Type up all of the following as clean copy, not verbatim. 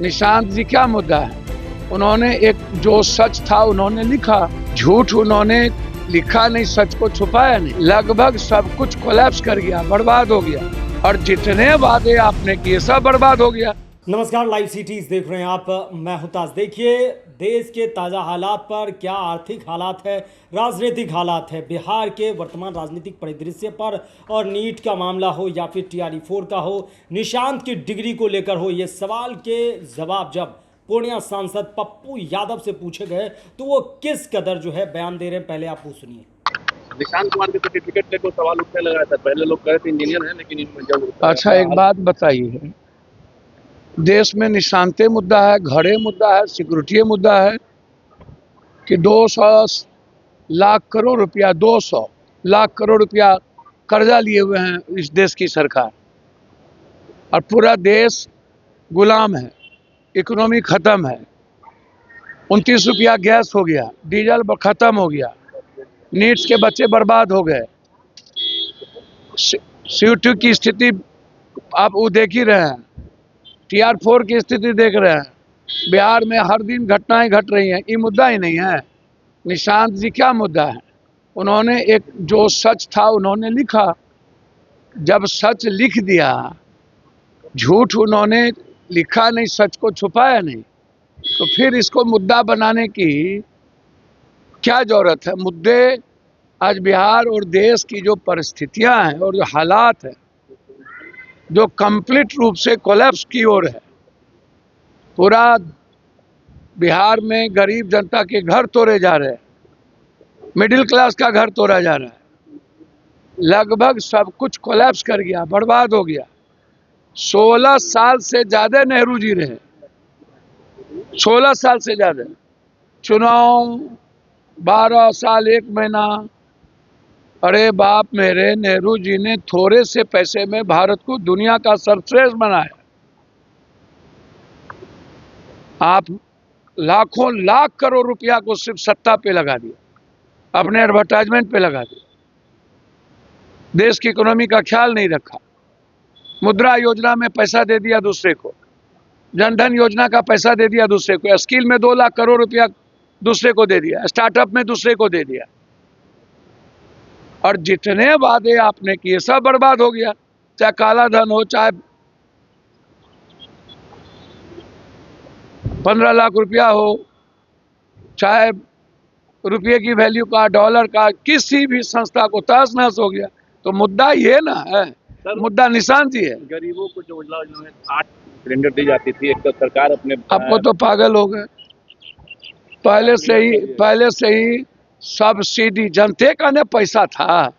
निशांत जी क्या मुद्दा है? उन्होंने एक जो सच था उन्होंने लिखा, झूठ उन्होंने लिखा नहीं, सच को छुपाया नहीं। लगभग सब कुछ कोलैप्स कर गया, बर्बाद हो गया, और जितने वादे आपने किए सब बर्बाद हो गया। नमस्कार, लाइव सिटीज देख रहे हैं आप। मैं हूं ताज। देखिए, देश के ताज़ा हालात पर, क्या आर्थिक हालात है, राजनीतिक हालात है, बिहार के वर्तमान राजनीतिक परिदृश्य पर, और नीट का मामला हो या फिर TRE-4 का हो, निशांत की डिग्री को लेकर हो, ये सवाल के जवाब जब पूर्णिया सांसद पप्पू यादव से पूछे गए तो वो किस कदर जो है बयान दे रहे हैं, पहले आप वो सुनिए। निशांत कुमार के सर्टिफिकेट पे कोई सवाल उठने लगा था। पहले लोग कह रहे थे इंजीनियर है, लेकिन जब अच्छा, एक बात बताइए, देश में निशांते मुद्दा है, घड़े मुद्दा है, सिक्योरिटी मुद्दा है कि 200 लाख करोड़ रुपया, 200 लाख करोड़ रुपया कर्जा लिए हुए हैं इस देश की सरकार, और पूरा देश गुलाम है, इकोनॉमी खत्म है। 29 रुपया गैस हो गया, डीजल खत्म हो गया, नीट्स के बच्चे बर्बाद हो गए, CO2 की स्थिति आप वो देख ही रहे हैं, TR-4 की स्थिति देख रहे हैं। बिहार में हर दिन घटनाएं घट रही हैं। ये मुद्दा ही नहीं है। निशांत जी क्या मुद्दा है? उन्होंने एक जो सच था उन्होंने लिखा, जब सच लिख दिया, झूठ उन्होंने लिखा नहीं, सच को छुपाया नहीं, तो फिर इसको मुद्दा बनाने की क्या जरूरत है? मुद्दे आज बिहार और देश की जो परिस्थितियां हैं और जो हालात हैं, जो कंप्लीट रूप से कोलैप्स की ओर है, पूरा बिहार में गरीब जनता के घर तोड़े जा रहे हैं, मिडिल क्लास का घर तोड़ा जा रहा है, लगभग सब कुछ कोलैप्स कर गया, बर्बाद हो गया। 16 साल से ज्यादा नेहरू जी रहे, 16 साल से ज्यादा, चुनाव 12 साल 1 महीना। अरे बाप मेरे, नेहरू जी ने थोड़े से पैसे में भारत को दुनिया का सर्वश्रेष्ठ बनाया। आप लाखों लाख करोड़ रुपया को सिर्फ सत्ता पे लगा दिया, अपने एडवर्टाइजमेंट पे लगा दिया, देश की इकोनॉमी का ख्याल नहीं रखा। मुद्रा योजना में पैसा दे दिया दूसरे को, जनधन योजना का पैसा दे दिया दूसरे को, स्किल में 2 लाख करोड़ रुपया दूसरे को दे दिया, स्टार्टअप में दूसरे को दे दिया, और जितने वादे आपने किए सब बर्बाद हो गया। चाहे काला धन हो, चाहे 15 लाख रुपया हो, चाहे रुपये की वैल्यू का, डॉलर का, किसी भी संस्था को तहस नहस हो गया। तो मुद्दा ये ना है, मुद्दा निशांत जी है। गरीबों को जो 8 सिलेंडर दी जाती थी, एक तो सरकार अपने आपको तो पागल हो गए। पहले से ही सब्सिडी, जनते का ना पैसा था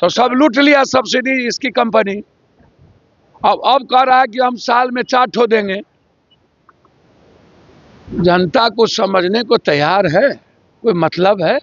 तो सब लूट लिया सब्सिडी इसकी कंपनी। अब कह रहा है कि हम साल में 4 ठो देंगे। जनता को समझने को तैयार है? कोई मतलब है?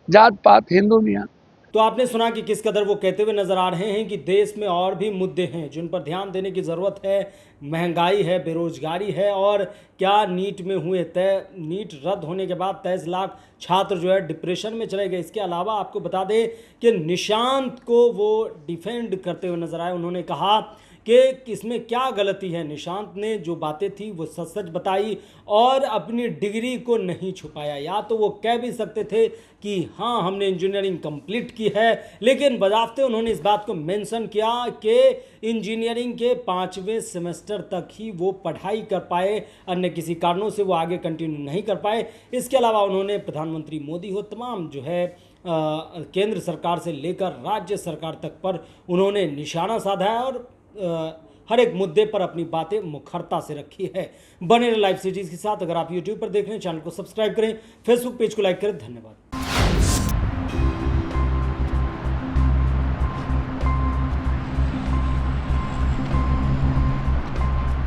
जात पात, हिंदू मियाँ। तो आपने सुना कि किस कदर वो कहते हुए नजर आ रहे हैं कि देश में और भी मुद्दे हैं जिन पर ध्यान देने की ज़रूरत है। महंगाई है, बेरोजगारी है, और क्या नीट में हुए तय, नीट रद्द होने के बाद 23 लाख छात्र जो है डिप्रेशन में चले गए। इसके अलावा आपको बता दें कि निशांत को वो डिफेंड करते हुए नजर आए। उन्होंने कहा कि इसमें क्या गलती है। निशांत ने जो बातें थी वो सच सच बताई और अपनी डिग्री को नहीं छुपाया। या तो वो कह भी सकते थे कि हाँ, हमने इंजीनियरिंग कंप्लीट की है, लेकिन बजाते उन्होंने इस बात को मेंशन किया कि इंजीनियरिंग के 5वें सेमेस्टर तक ही वो पढ़ाई कर पाए, अन्य किसी कारणों से वो आगे कंटिन्यू नहीं कर पाए। इसके अलावा उन्होंने प्रधानमंत्री मोदी हो, तमाम जो है केंद्र सरकार से लेकर राज्य सरकार तक पर उन्होंने निशाना साधा है और हर एक मुद्दे पर अपनी बातें मुखरता से रखी है। बने रहे लाइव सिटीज के साथ। अगर आप YouTube पर देख रहे हैं, चैनल को सब्सक्राइब करें, फेसबुक पेज को लाइक करें। धन्यवाद।